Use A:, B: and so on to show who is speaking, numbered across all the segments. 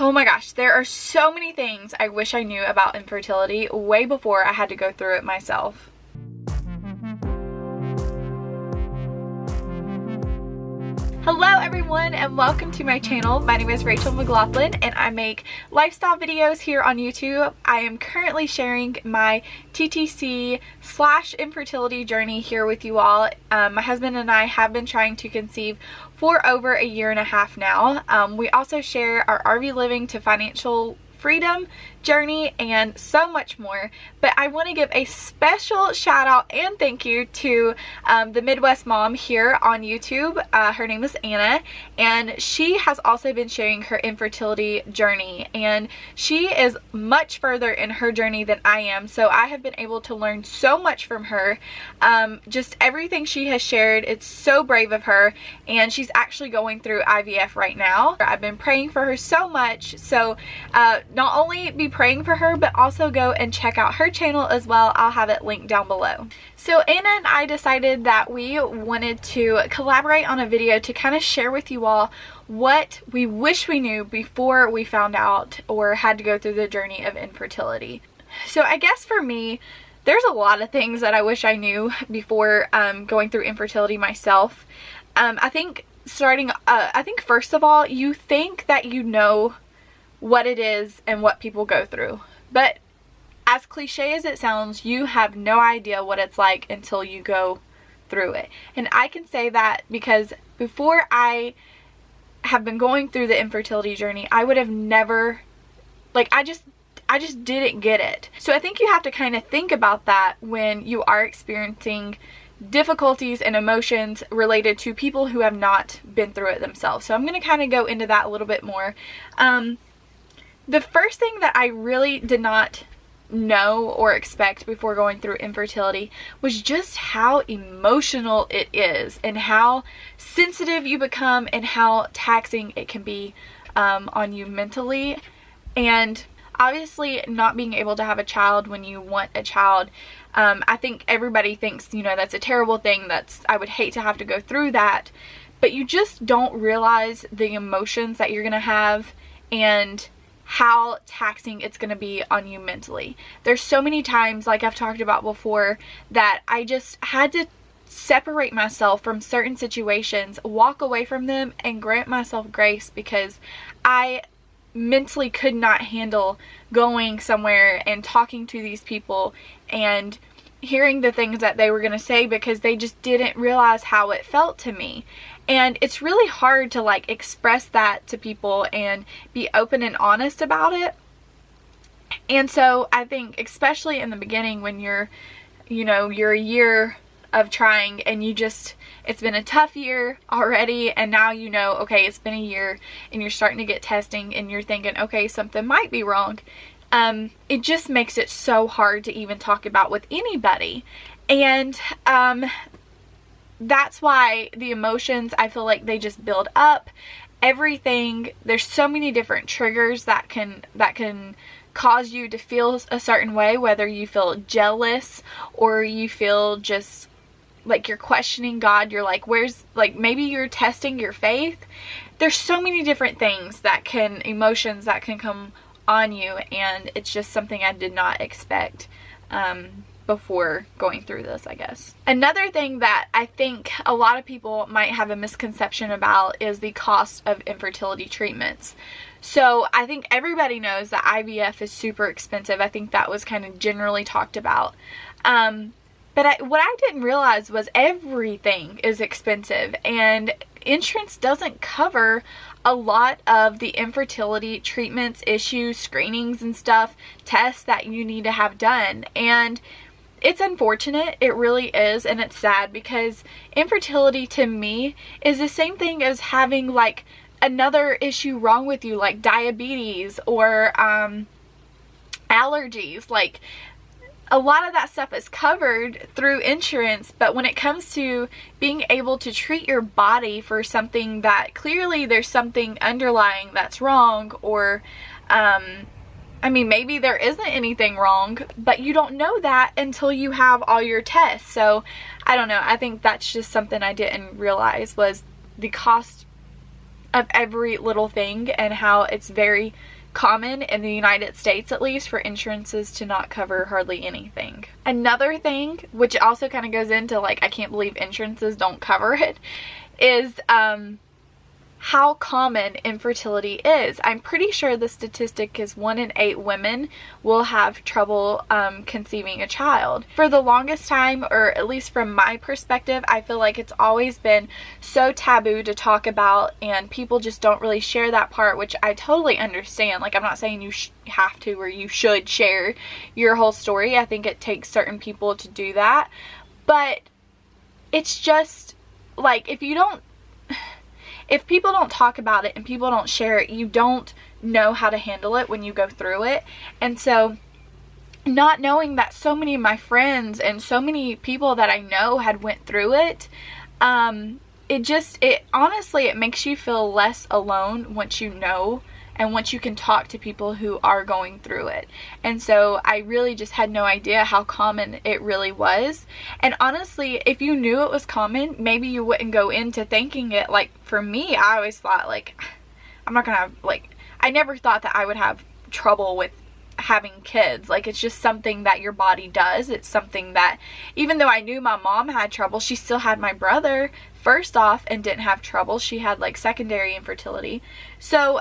A: Oh my gosh, there are so many things I wish I knew about infertility way before I had to go through it myself. Hello everyone and welcome to my channel. My name is Rachel McLaughlin and I make lifestyle videos here on YouTube. I am currently sharing my TTC/infertility journey here with you all. My husband and I have been trying to conceive for over a year and a half now. We also share our RV living to financial freedom journey and so much more, but I want to give a special shout out and thank you to the Midwest mom here on YouTube. Her name is Anna, and she has also been sharing her infertility journey, and she is much further in her journey than I am, so I have been able to learn so much from her. Just everything she has shared, it's so brave of her, and she's actually going through IVF right now. I've been praying for her so much, so not only be praying for her, but also go and check out her channel as well. I'll have it linked down below. So Anna and I decided that we wanted to collaborate on a video to kind of share with you all what we wish we knew before we found out or had to go through the journey of infertility. So I guess for me, there's a lot of things that I wish I knew before going through infertility myself. I think first of all, you think that you know what it is and what people go through, but as cliche as it sounds, you have no idea what it's like until you go through it. And I can say that because before I have been going through the infertility journey, I would have never, I just didn't get it. So I think you have to kind of think about that when you are experiencing difficulties and emotions related to people who have not been through it themselves. So I'm going to kind of go into that a little bit more. The first thing that I really did not know or expect before going through infertility was just how emotional it is and how sensitive you become and how taxing it can be on you mentally. And obviously not being able to have a child when you want a child, I think everybody thinks, that's a terrible thing. I would hate to have to go through that, but you just don't realize the emotions that you're gonna have and how taxing it's going to be on you mentally. There's so many times, like I've talked about before, that I just had to separate myself from certain situations, walk away from them, and grant myself grace because I mentally could not handle going somewhere and talking to these people and hearing the things that they were going to say because they just didn't realize how it felt to me. And it's really hard to express that to people and be open and honest about it. And so I think especially in the beginning when you're a year of trying and it's been a tough year already, and now okay, it's been a year and you're starting to get testing and you're thinking, okay, something might be wrong. It just makes it so hard to even talk about with anybody. And that's why the emotions, I feel like they just build up. Everything, there's so many different triggers that can cause you to feel a certain way, whether you feel jealous or you feel just like you're questioning God. You're like, maybe you're testing your faith. There's so many different things emotions that can come on you, and it's just something I did not expect before going through this, I guess. Another thing that I think a lot of people might have a misconception about is the cost of infertility treatments. So I think everybody knows that IVF is super expensive. I think that was kind of generally talked about. But what I didn't realize was everything is expensive, and insurance doesn't cover a lot of the infertility treatments, issues, screenings and stuff, tests that you need to have done. And it's unfortunate, it really is, and it's sad because infertility to me is the same thing as having another issue wrong with you, like diabetes or allergies. A lot of that stuff is covered through insurance, but when it comes to being able to treat your body for something that clearly there's something underlying that's wrong, or maybe there isn't anything wrong, but you don't know that until you have all your tests. So I don't know, I think that's just something I didn't realize was the cost of every little thing, and how it's very common in the United States, at least, for insurances to not cover hardly anything. Another thing, which also kind of goes into like, I can't believe insurances don't cover it, is how common infertility is. I'm pretty sure the statistic is 1 in 8 women will have trouble conceiving a child. For the longest time, or at least from my perspective, I feel like it's always been so taboo to talk about, and people just don't really share that part, which I totally understand. Like, I'm not saying you have to or you should share your whole story. I think it takes certain people to do that, but it's just like, if people don't talk about it and people don't share it, you don't know how to handle it when you go through it. And so, not knowing that so many of my friends and so many people that I know had went through it, it honestly, it makes you feel less alone once you know, and once you can talk to people who are going through it. And so I really just had no idea how common it really was. And honestly, if you knew it was common, maybe you wouldn't go into thinking it. Like, for me, I always thought, like, I'm not gonna have, like, I never thought that I would have trouble with having kids. Like, it's just something that your body does. It's something that, even though I knew my mom had trouble, she still had my brother first off and didn't have trouble. She had like secondary infertility. So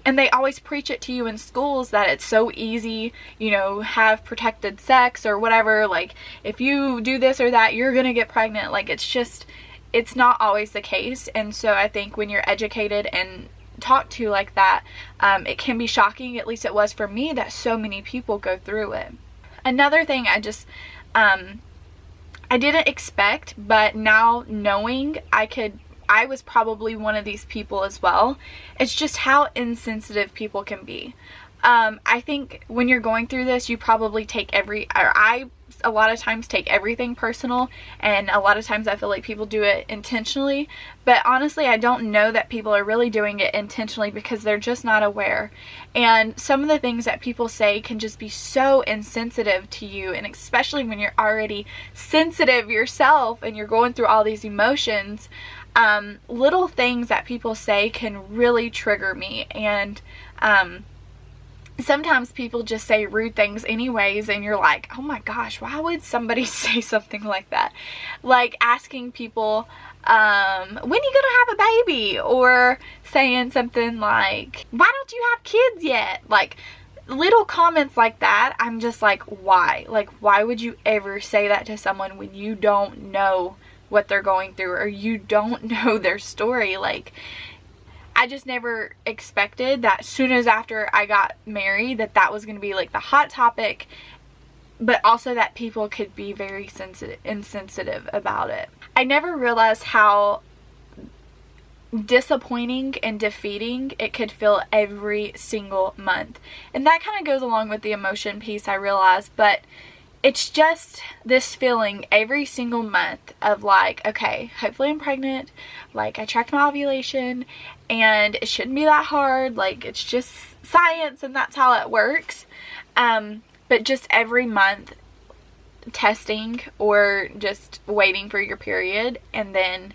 A: and they always preach it to you in schools that it's so easy, you know, have protected sex or whatever. Like, if you do this or that, you're gonna get pregnant. Like, it's not always the case. And so I think when you're educated and talked to like that, it can be shocking, at least it was for me, that so many people go through it. Another thing I didn't expect, but now knowing, I was probably one of these people as well. It's just how insensitive people can be. I think when you're going through this, you probably I a lot of times take everything personal, and a lot of times I feel like people do it intentionally, but honestly, I don't know that people are really doing it intentionally, because they're just not aware. And some of the things that people say can just be so insensitive to you, and especially when you're already sensitive yourself and you're going through all these emotions. Little things that people say can really trigger me, and sometimes people just say rude things anyways, and you're like, oh my gosh, why would somebody say something like that? Like asking people, when are you gonna have a baby? Or saying something like, why don't you have kids yet? Like, little comments like that, I'm just like, why? Like, why would you ever say that to someone when you don't know what they're going through, or you don't know their story? Like, I just never expected that as soon as after I got married that was going to be like the hot topic, but also that people could be very insensitive about it. I never realized how disappointing and defeating it could feel every single month. And that kind of goes along with the emotion piece, I realized, but it's just this feeling every single month of like, okay, hopefully I'm pregnant, like I tracked my ovulation, and it shouldn't be that hard, like it's just science and that's how it works. But just every month testing or just waiting for your period, and then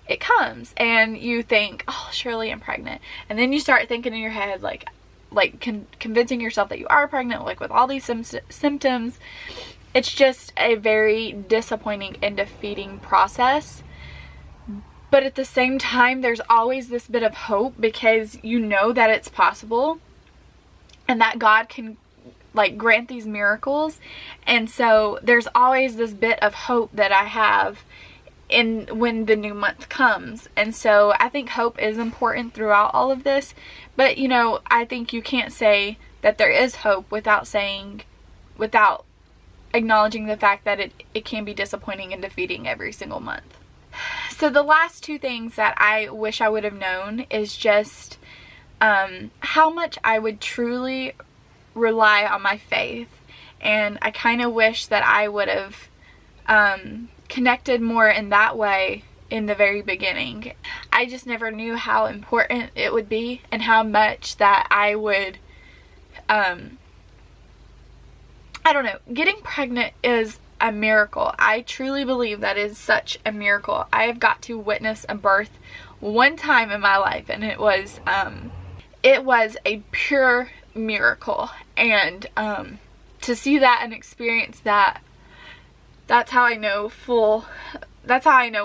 A: it comes and you think, oh, surely I'm pregnant, and then you start thinking in your head like convincing yourself that you are pregnant, like with all these symptoms. It's just a very disappointing and defeating process. But at the same time, there's always this bit of hope, because you know that it's possible and that God can like grant these miracles. And so there's always this bit of hope that I have when the new month comes. And so I think hope is important throughout all of this. But you know, I think you can't say that there is hope without acknowledging the fact that it can be disappointing and defeating every single month. So the last two things that I wish I would have known is just how much I would truly rely on my faith. And I kind of wish that I would have connected more in that way in the very beginning. I just never knew how important it would be, and how much that I would I don't know, getting pregnant is a miracle. I truly believe that is such a miracle. I have got to witness a birth one time in my life, and it was a pure miracle. And to see that and experience that, that's how I know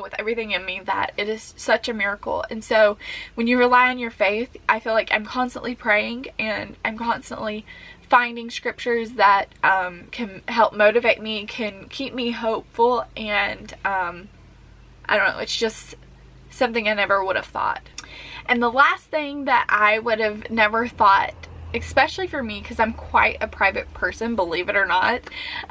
A: with everything in me that it is such a miracle. And so when you rely on your faith, I feel like I'm constantly praying, and I'm constantly finding scriptures that can help motivate me, can keep me hopeful, and I don't know, it's just something I never would have thought. And the last thing that I would have never thought, especially for me, because I'm quite a private person, believe it or not,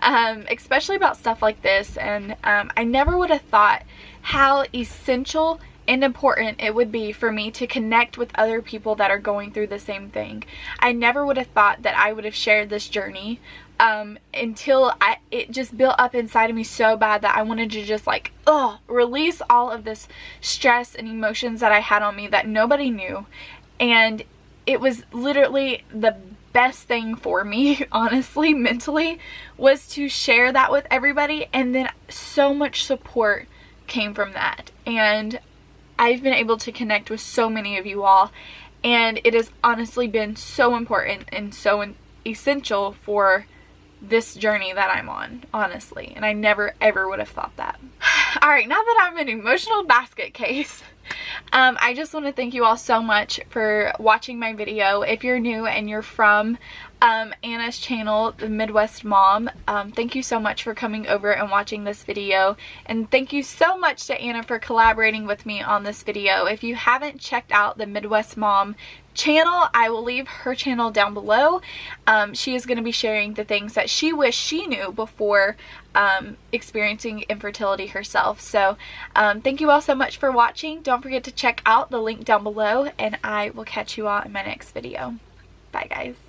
A: especially about stuff like this, and I never would have thought how essential and important it would be for me to connect with other people that are going through the same thing. I never would have thought that I would have shared this journey until it just built up inside of me so bad that I wanted to just like, release all of this stress and emotions that I had on me that nobody knew. And it was literally the best thing for me, honestly, mentally, was to share that with everybody. And then so much support came from that. And I've been able to connect with so many of you all. And it has honestly been so important and so essential for this journey that I'm on, honestly. And I never ever would have thought that. Alright, now that I'm an emotional basket case, I just want to thank you all so much for watching my video. If you're new and you're from Anna's channel, The Midwest Mom, thank you so much for coming over and watching this video. And thank you so much to Anna for collaborating with me on this video. If you haven't checked out the Midwest Mom channel, I will leave her channel down below. She is going to be sharing the things that she wished she knew before experiencing infertility herself. So thank you all so much for watching. Don't forget to check out the link down below, and I will catch you all in my next video. Bye guys.